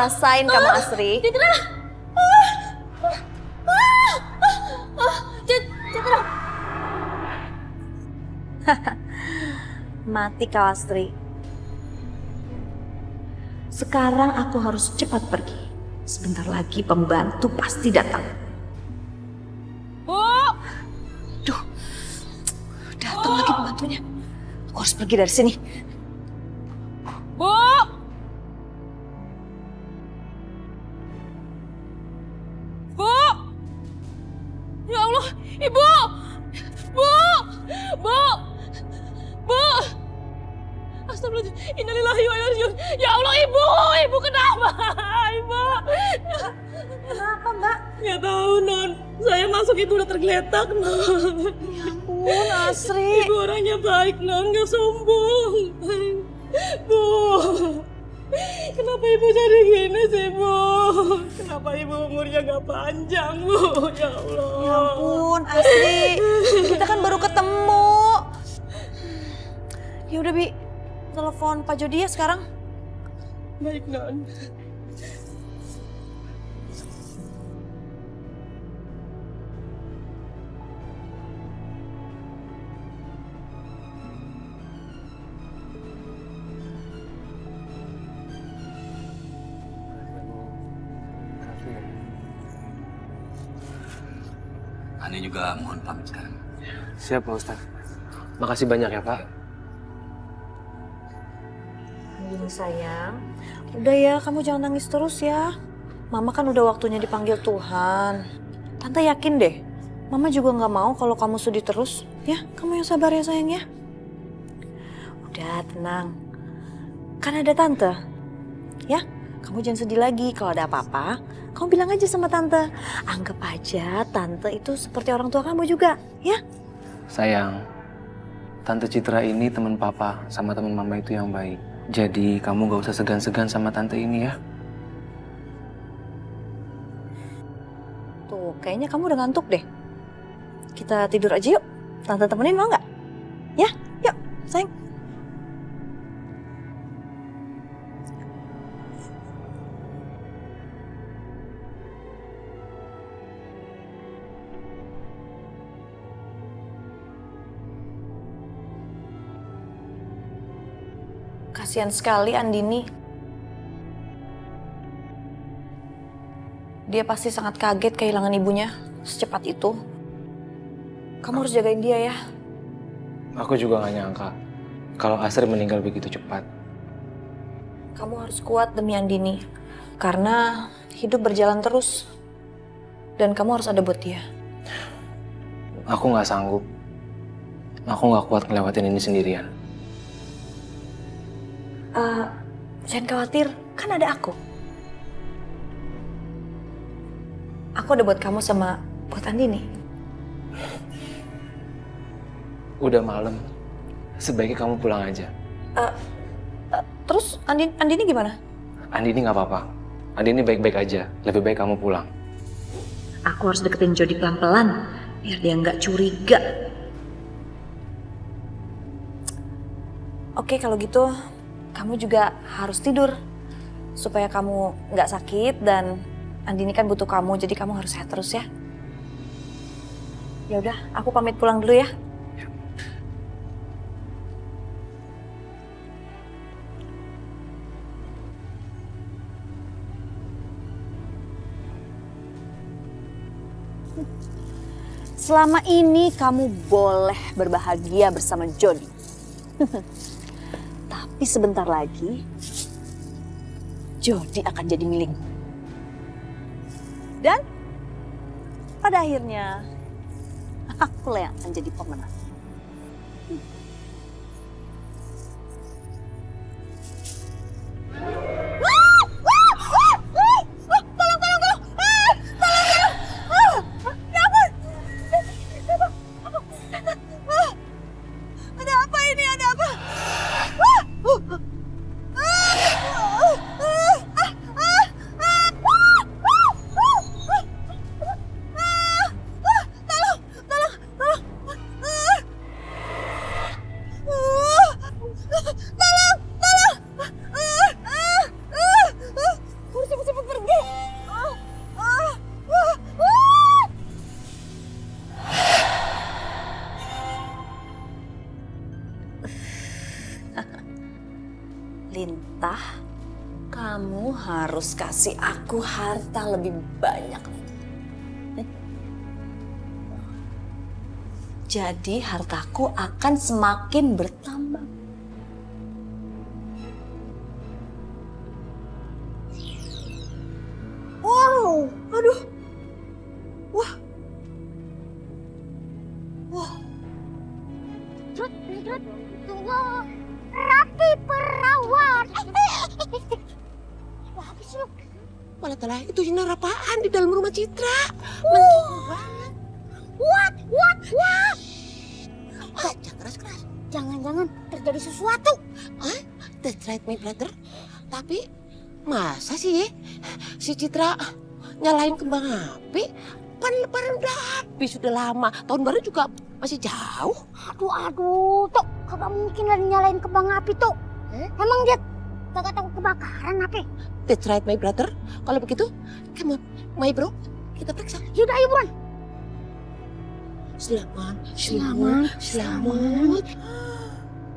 rasain kamu Asri. Citra. Citra. Mati kau Asri. Sekarang aku harus cepat pergi. Sebentar lagi pembantu pasti datang. Bu. Duh, datang lagi pembantunya. Aku harus pergi dari sini. Bu. Bu. Ya Allah, Ibu. Bu. Bu. Bu. Astagfirullahaladzim. Innalillahi wa inna ilaihi raji'un. Ya Allah, Ibu. Ibu kenapa? Ibu. Kenapa Mbak? Nggak tahu, Non. Saya masuk itu udah tergeletak, Non. Ya ampun Asri. Ibu orangnya baik, Non. Nggak sombong. Bu. Kenapa Ibu jadi gini sih, Bu? Kenapa Ibu umurnya nggak panjang, Bu? Ya Allah. Ya ampun Asri. Kita kan baru ketemu. Ya udah Bi, telepon Pak Jody ya sekarang. Baik, Non. Ani juga mohon pamit sekarang. Siap Pak Ustadz. Makasih banyak ya Pak. Andini sayang, udah ya kamu jangan nangis terus ya. Mama kan udah waktunya dipanggil Tuhan. Tante yakin deh, Mama juga nggak mau kalau kamu sedih terus. Ya, kamu yang sabar ya sayang ya. Udah tenang, kan ada Tante. Ya, kamu jangan sedih lagi. Kalau ada apa-apa, kamu bilang aja sama Tante. Anggap aja Tante itu seperti orang tua kamu juga, ya. Sayang, Tante Citra ini teman Papa sama teman Mama itu yang baik. Jadi kamu gak usah segan-segan sama Tante ini ya. Tuh, kayaknya kamu udah ngantuk deh. Kita tidur aja yuk. Tante temenin mau nggak? Ya, yuk, sayang. Kasihan sekali Andini. Dia pasti sangat kaget kehilangan ibunya secepat itu. Kamu harus jagain dia ya. Aku juga gak nyangka kalau Asri meninggal begitu cepat. Kamu harus kuat demi Andini. Karena hidup berjalan terus. Dan kamu harus ada buat dia. Aku gak sanggup. Aku gak kuat ngelewatin ini sendirian. Jangan khawatir, kan ada aku. Aku ada buat kamu sama buat Andini. Udah malam. Sebaiknya kamu pulang aja. Terus Andini gimana? Andini gak apa-apa. Andini baik-baik aja. Lebih baik kamu pulang. Aku harus deketin Jody pelan-pelan biar dia nggak curiga. Oke, kalau gitu kamu juga harus tidur supaya kamu nggak sakit dan Andini kan butuh kamu, jadi kamu harus sehat terus ya. Ya udah, aku pamit pulang dulu ya. Selama ini kamu boleh berbahagia bersama Jody. Tapi sebentar lagi, Jody akan jadi milikmu. Dan pada akhirnya, akulah yang akan jadi pemenang. harta, kamu harus kasih aku harta lebih banyak lagi. Jadi hartaku akan semakin bertambah. Wow, aduh. Wah. Wah. Tunggu, Rati perawat. Habis lu. Malah telah itu sinar apaan di dalam rumah Citra? What? Jangan keras-keras. Jangan-jangan terjadi sesuatu. That's right, my brother. Tapi masa sih si Citra nyalain kembang api? Kan lebaran udah habis, sudah lama. Tahun baru juga masih jauh. Aduh, Tok. Kagak mungkin lah nyalain kembang api, Tok. Emang dia kagak takut kebakaran apa? That's right, my brother. Kalau begitu, come on, my bro. Kita periksa. Yaudah, ayo buruan. Selamat.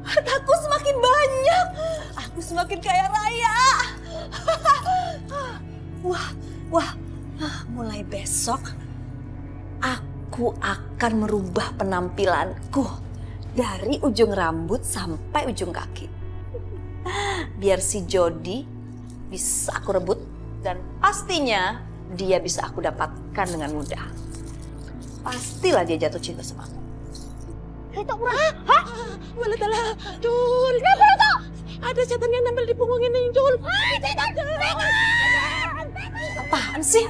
Hartaku semakin banyak. Aku semakin kaya raya. Wah. Mulai besok, aku akan merubah penampilanku dari ujung rambut sampai ujung kaki. Biar si Jody bisa aku rebut dan pastinya dia bisa aku dapatkan dengan mudah. Pastilah dia jatuh cinta sama aku. Itu buruan. Hah? Malah telah, Jul. Kenapa lu, Tok? Ada setan yang nempel di punggung ini, Jul. Setan. Apaan sih?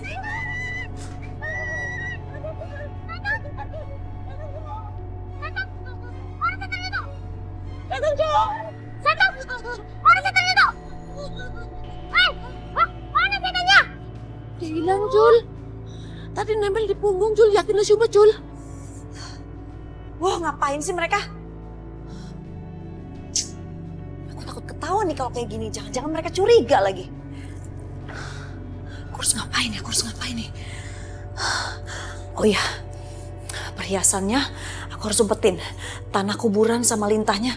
Setan, Jul. Setan. Mana setan itu? Mana setannya? Dia hilang, Jul. Tadi nempel di punggung, Jul. Yakin lu siapa, Jul? Wah, ngapain sih mereka? Aku takut ketahuan nih kalau kayak gini. Jangan-jangan mereka curiga lagi. Aku harus ngapain nih? Oh iya, perhiasannya aku harus umpetin. Tanah kuburan sama lintahnya.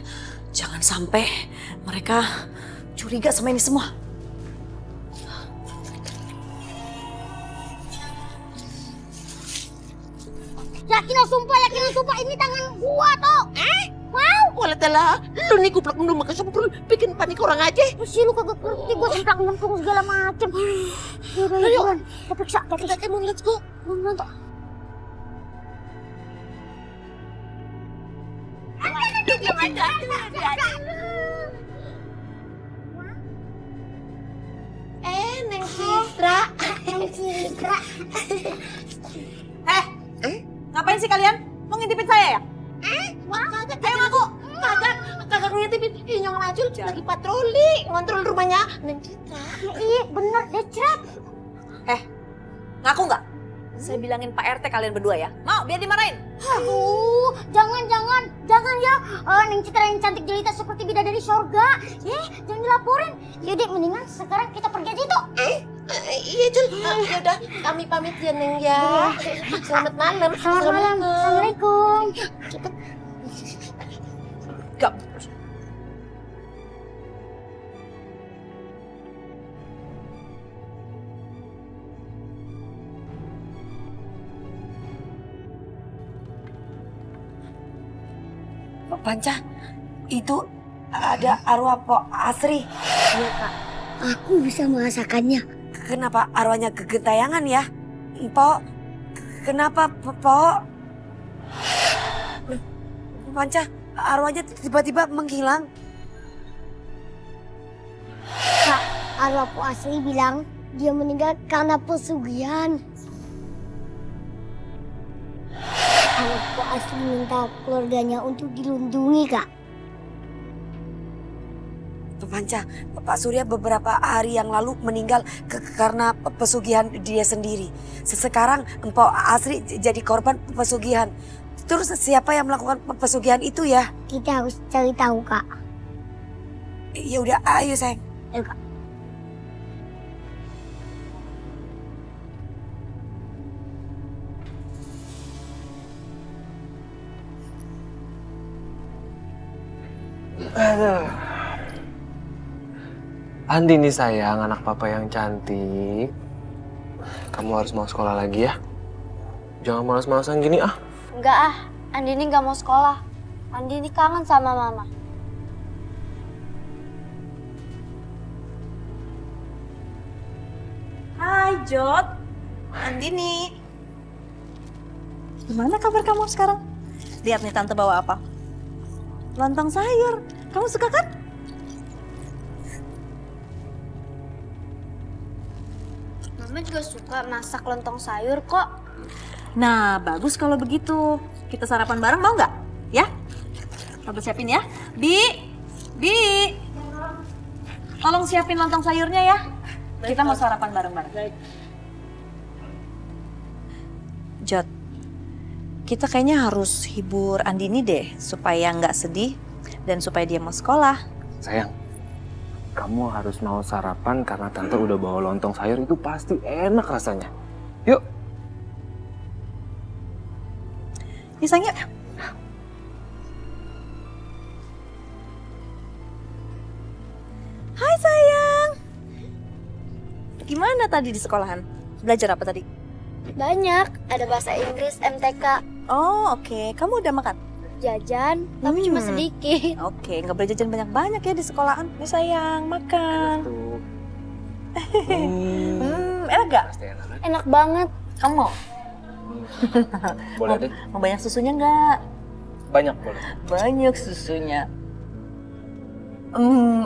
Jangan sampai mereka curiga sama ini semua. Yakin lu sumpah ini tangan gua, Tok. Mau? Walah telah, lu nih kuplak lu makan sempurna, bikin panik orang aja. Sih lu kagak ngerti gua semplak nyemplung segala macem. Yaudah, Ayo. buruan. Kita periksa. Kita kemon, let's go. Buruan, Tok. Neng Citra. Ngapain sih kalian? Mau ngintipin saya ya? Ayo ngaku. Kagak ngintipin. Nyong Rajul lagi patroli, ngontrol rumahnya Neng Citra. Iya, bener deh, Cret. Ngaku nggak? Saya bilangin Pak RT kalian berdua ya. Mau biar dimarahin? Aduh, jangan ya. Neng Citra yang cantik jelita seperti bidadari sorga. Jangan dilaporin. Yaudah, mendingan sekarang kita pergi aja, Tok. Iya, Jul. Yaudah, kami pamit ya, Neng ya. Selamat malam. Selamat malam. Assalamualaikum. Cepet. Gak. Panca, itu ada arwah Pok Asri. Iya, Kak. Aku bisa merasakannya. Kenapa arwahnya kegentayangan ya? Pok, kenapa Pok? Panca, arwahnya tiba-tiba menghilang. Kak, arwah Pok Asri bilang dia meninggal karena pesugihan. Arwah Pok Asri minta keluarganya untuk dilindungi, Kak. Panca, Pak Surya beberapa hari yang lalu meninggal karena pesugihan dia sendiri. Sekarang Pok Asri jadi korban pesugihan. Terus siapa yang melakukan pesugihan itu ya? Kita harus cari tahu, Kak. Ya udah, ayo sayang. Ayo, Kak. Aduh. Andini sayang, anak papa yang cantik. Kamu harus mau sekolah lagi ya. Jangan malas-malasan gini ah. Enggak ah, Andini nggak mau sekolah. Andini kangen sama mama. Hai Jod, Andini. Gimana kabar kamu sekarang? Lihat nih tante bawa apa? Lontong sayur. Kamu suka kan? Mama juga suka masak lontong sayur kok. Nah, bagus kalau begitu. Kita sarapan bareng mau nggak? Ya? Papa siapin ya. Bi. Tolong siapin lontong sayurnya ya. Kita mau sarapan bareng-bareng. Jod, kita kayaknya harus hibur Andini deh supaya nggak sedih dan supaya dia mau sekolah. Sayang, kamu harus mau sarapan karena tante udah bawa lontong sayur itu pasti enak rasanya. Yuk. Yuk sayang yuk. Hai sayang. Gimana tadi di sekolahan? Belajar apa tadi? Banyak, ada bahasa Inggris, MTK, Oh oke, kamu udah makan? jajan, tapi cuma Hmm. sedikit. Oke, nggak boleh jajan banyak-banyak ya di sekolahan. Nih sayang, makan. Tuh. Enak gak? Pasti enak. Enak banget. Kamu mau? Boleh deh. Mau banyak susunya nggak? Banyak boleh. Banyak susunya.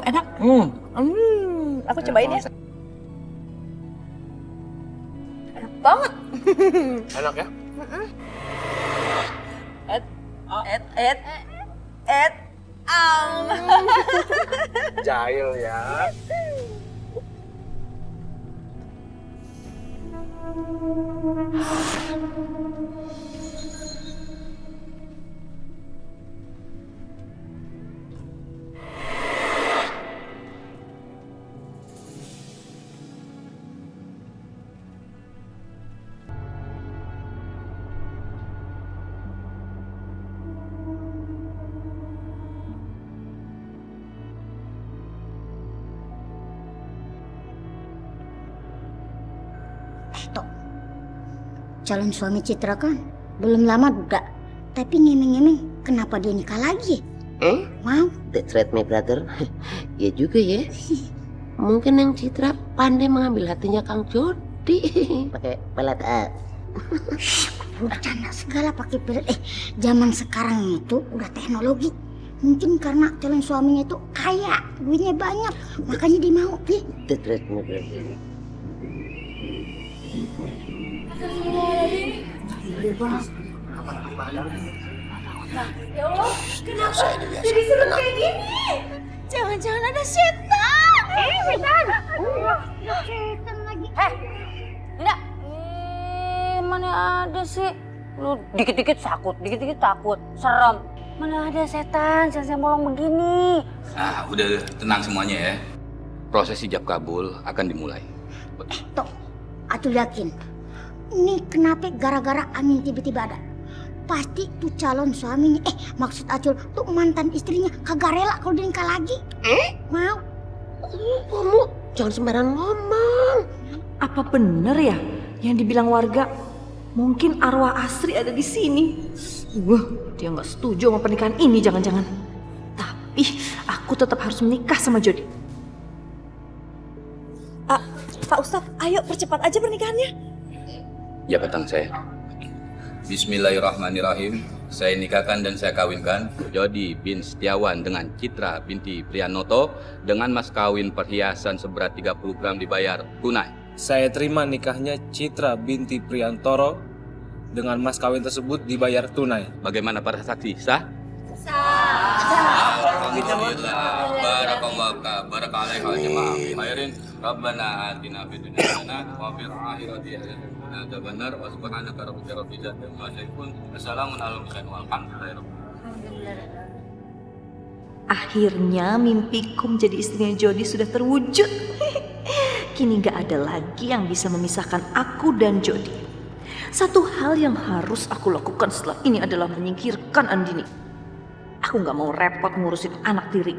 Enak? Aku cobain ya. Enak banget. Enak ya? Jahil ya. Calon suami Citra kan belum lama juga, tapi ngemeng-ngemeng kenapa dia nikah lagi? Wow, That's right my brother. Ya juga ya. Mungkin yang Citra pandai mengambil hatinya Kang Jody. Pakai pelet A. bercanda segala pakai pelet. Zaman sekarang itu udah teknologi. Mungkin karena calon suaminya itu kaya, duitnya banyak, makanya dia mau. That's right my brother. Jadi seru kayak gini. Jangan-jangan ada setan. Setan. Setan lagi. Enggak. Mana ada sih? Lu dikit-dikit takut, serem. Mana ada setan bolong begini. Nah, udah tenang semuanya ya. Proses ijab kabul akan dimulai. Tuh, Acul yakin. Ini kenapa gara-gara Amin tiba-tiba ada? Pasti tuh calon suaminya, maksud Acul tuh mantan istrinya kagak rela kalau dia nikah lagi. Mau? Kamu jangan sembarangan ngomong. Apa bener ya yang dibilang warga? Mungkin arwah Asri ada di sini. Dia nggak setuju sama pernikahan ini, jangan-jangan. Tapi aku tetap harus menikah sama Jody. Pak Ustadz, ayo percepat aja pernikahannya. Jabatan saya. Bismillahirrahmanirrahim. Saya nikahkan dan saya kawinkan Jody bin Setiawan dengan Citra binti Priyanoto dengan mas kawin perhiasan seberat 30 gram dibayar tunai. Saya terima nikahnya Citra binti Priantoro dengan mas kawin tersebut dibayar tunai. Bagaimana para saksi? Sah? Alhamdulillah. Barakallahu barakallahu jemaah. Khairin. Rabbana atina fid dunya hasanah wa fil akhirati hasanah wa qina wa subhanaka rabbil izzati amma yasifun. Assalamun alaikum walhamdulillahi rabbil. Akhirnya mimpiku menjadi istrinya Jody sudah terwujud. Kini gak ada lagi yang bisa memisahkan aku dan Jody. Satu hal yang harus aku lakukan setelah ini adalah menyingkirkan Andini. Aku nggak mau repot ngurusin anak tiri.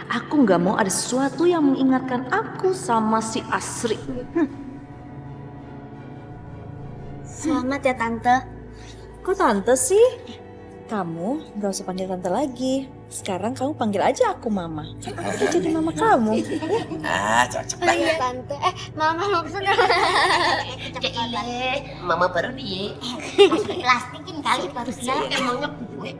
Aku nggak mau ada sesuatu yang mengingatkan aku sama si Asri. Selamat ya Tante. Kok tante sih? Kamu nggak usah panggil tante lagi. Sekarang kamu panggil aja aku mama. Aku jadi mama kamu. Cocok Oh iya Tante. Mama maksudnya. Mama baru nih. Plastikin kali baru segala. Emangnya gue